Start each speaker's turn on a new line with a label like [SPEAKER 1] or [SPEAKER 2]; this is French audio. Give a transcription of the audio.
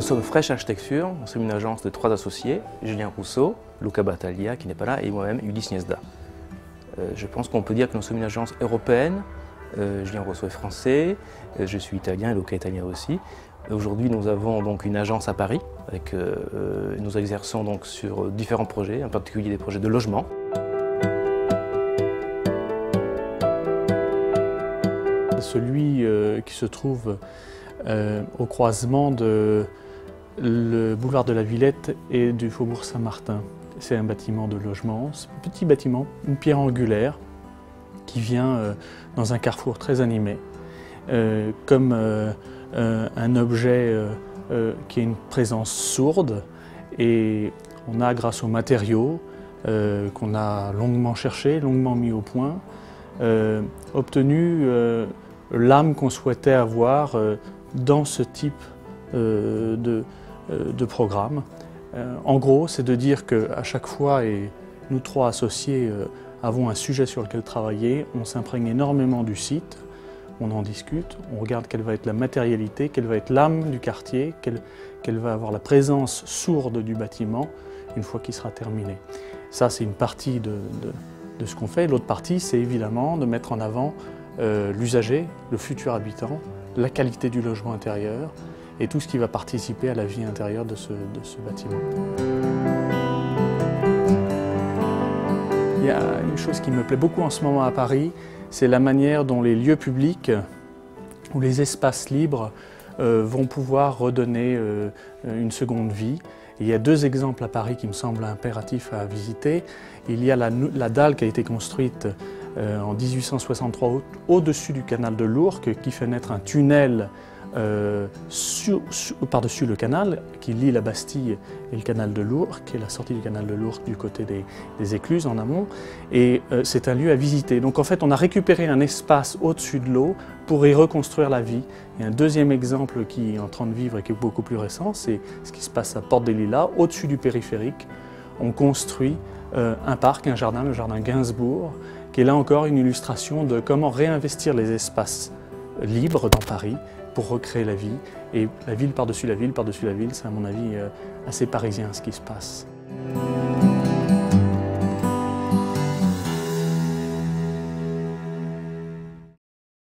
[SPEAKER 1] sommes Fresh Architecture, nous sommes une agence de 3 associés, Julien Rousseau, Luca Battaglia qui n'est pas là et moi-même Ulysse Niesda. Je pense qu'on peut dire que nous sommes une agence européenne, Julien Rousseau est français, je suis italien et Luca est italien aussi. Aujourd'hui nous avons donc une agence à Paris, nous exerçons donc sur différents projets, en particulier des projets de logement.
[SPEAKER 2] Celui qui se trouve au croisement de le boulevard de la Villette et du faubourg Saint-Martin. C'est un bâtiment de logement, c'est un petit bâtiment, une pierre angulaire qui vient dans un carrefour très animé, comme un objet qui a une présence sourde, et on a, grâce aux matériaux qu'on a longuement cherchés, longuement mis au point, obtenu l'âme qu'on souhaitait avoir dans ce type de programme. En gros, c'est de dire qu'à chaque fois, et nous 3 associés avons un sujet sur lequel travailler, on s'imprègne énormément du site, on en discute, on regarde quelle va être la matérialité, quelle va être l'âme du quartier, quelle va avoir la présence sourde du bâtiment une fois qu'il sera terminé. Ça, c'est une partie de ce qu'on fait. L'autre partie, c'est évidemment de mettre en avant l'usager, le futur habitant, la qualité du logement intérieur et tout ce qui va participer à la vie intérieure de ce bâtiment. Il y a une chose qui me plaît beaucoup en ce moment à Paris, c'est la manière dont les lieux publics ou les espaces libres vont pouvoir redonner une seconde vie. Il y a 2 exemples à Paris qui me semblent impératifs à visiter. Il y a la dalle qui a été construite en 1863 au-dessus du canal de l'Ourcq, qui fait naître un tunnel par-dessus le canal qui lie la Bastille et le canal de l'Ourcq, qui est la sortie du canal de l'Ourcq du côté des écluses en amont. Et c'est un lieu à visiter. Donc en fait, on a récupéré un espace au-dessus de l'eau pour y reconstruire la vie. Et un deuxième exemple qui est en train de vivre et qui est beaucoup plus récent, c'est ce qui se passe à Porte des Lilas, au-dessus du périphérique. On construit un parc, un jardin, le jardin Gainsbourg, qui est là encore une illustration de comment réinvestir les espaces libres dans Paris pour recréer la vie. Et la ville par-dessus la ville, c'est à mon avis assez parisien ce qui se passe.